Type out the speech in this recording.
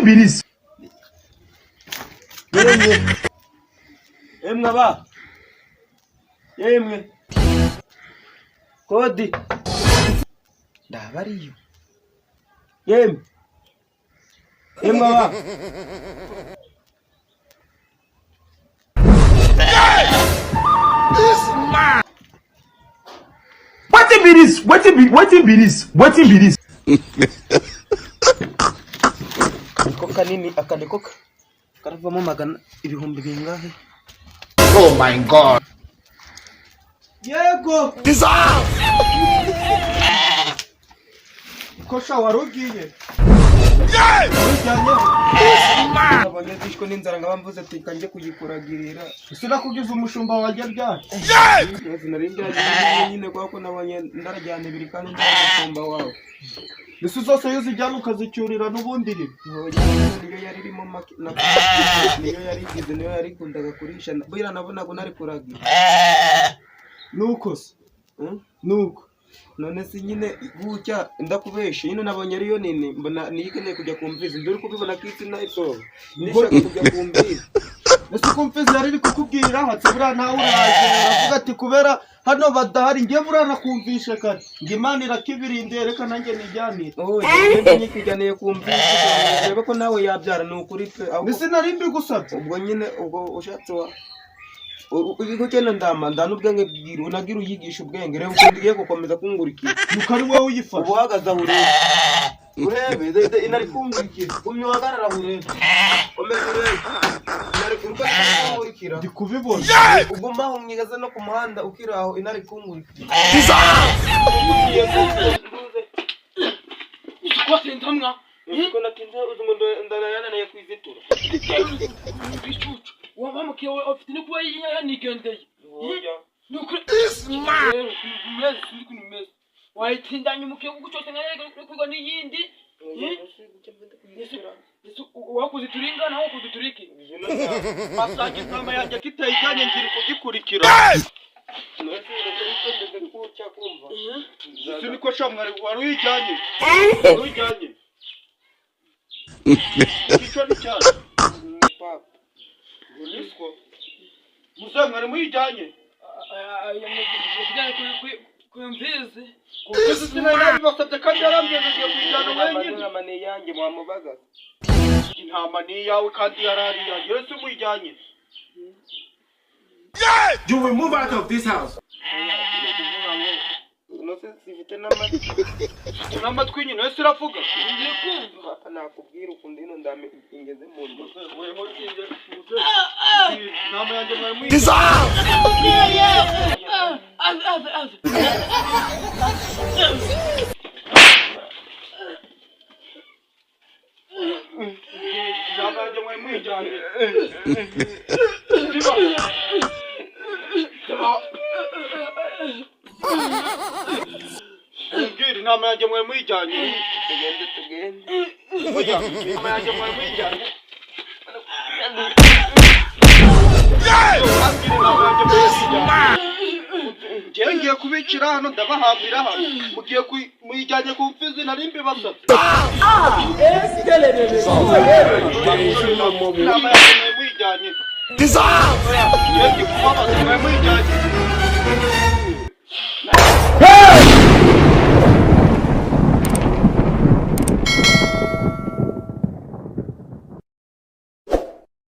Birisi. Emwe ba. Emwe. Kodi. Ndabariyo. Emwe. Emwe ba. This man. What be this? What be this? Koka nini akanikoka. Karavamo magana ibihumbi bingahe? Oh my God. Yego. Dissolve. Kosha warugiye. Abanyazishwe n'inzara ngabamvuze ati kanje kuyikuragirira. Sina kugiza umushumba wajya byari. Nari njyanye nyine kwako nabanye ndarajyana ibiri kandi ndumushumba wawe. Bisu zose yuzi jyana ukazicyurira n'ubundi ri. Niyo yari irimo makina. Niyo yari igize niyo yari kundaga kurisha. Bwira nabonaga nari kuragira. Nuko se. Nuko. None si nyine bucya ndakubeshe nyine nabonye ariyo nini mbona niyikeneye kujya kumviza nduri kubibona kiti na iso nishaka kujya kumviza ese kumviza yari iri kukubwira hatse bura nawe uraje aravuga ati kubera hano badahari ngiye burana kumvisha kare ngimana irakibirinde reka nanjye nijyanire ngende nyikijyaniye kumviza reba ko nawe yabyara n'ukuri pe ese nari mbi gusabye ubwo nyine ubwo ushatse wa uko cyane ndamanda n'ubwenge bwira unagira uyigisha ubwenge rero ugiye gukomeza kungurikira nuko ari wowe uyifasha ubuhagaza urebe inari kungurikira umyogarara urebe komeza urebe inari kungurikira ndi kubibona uguma umyigaze no ku muhanda ukiraho inari kungurikira uko sentamwa uko natinze uzundo ndarayana ya kwizitura wabamke ofite ni kuba yanigendeye nuko mezi sindi mezi wayitindanye umuke gucyose nkaye kwiga n'iyindi wakuze turingana wakuze turiki masaki kama yanjye kitayijanye ngiri kugikurikira sindi ko shamwari wari uyijanye kicho ni cyane papa Ulisko. Musa ngari muyijanye. Kumvize. Kumvize sinari basabye kandi yarambye ngiye kujyana wenyine. Amane yanjye mwamubaga. Intama ni yawe kandi yarari yanjye. Yose muyijanye. You will move out of this house. Nose sifite n'amatwi nyine wese uravuga ngiye kumva papa nakubwira ukundi ino ndame ingeze mu ndo wewe hokinje nama yanjye mwari mu nama yanjye mwari mwijanye ngiri nama yanjye mwari mwijanye tugende oya nama yanjye mwari mwijanye ngiye kubicira hano ndabahambira hano mugiye muyijyanye ku mfizi nari mbi basabye nama yanjye mwari mwijanye dissolve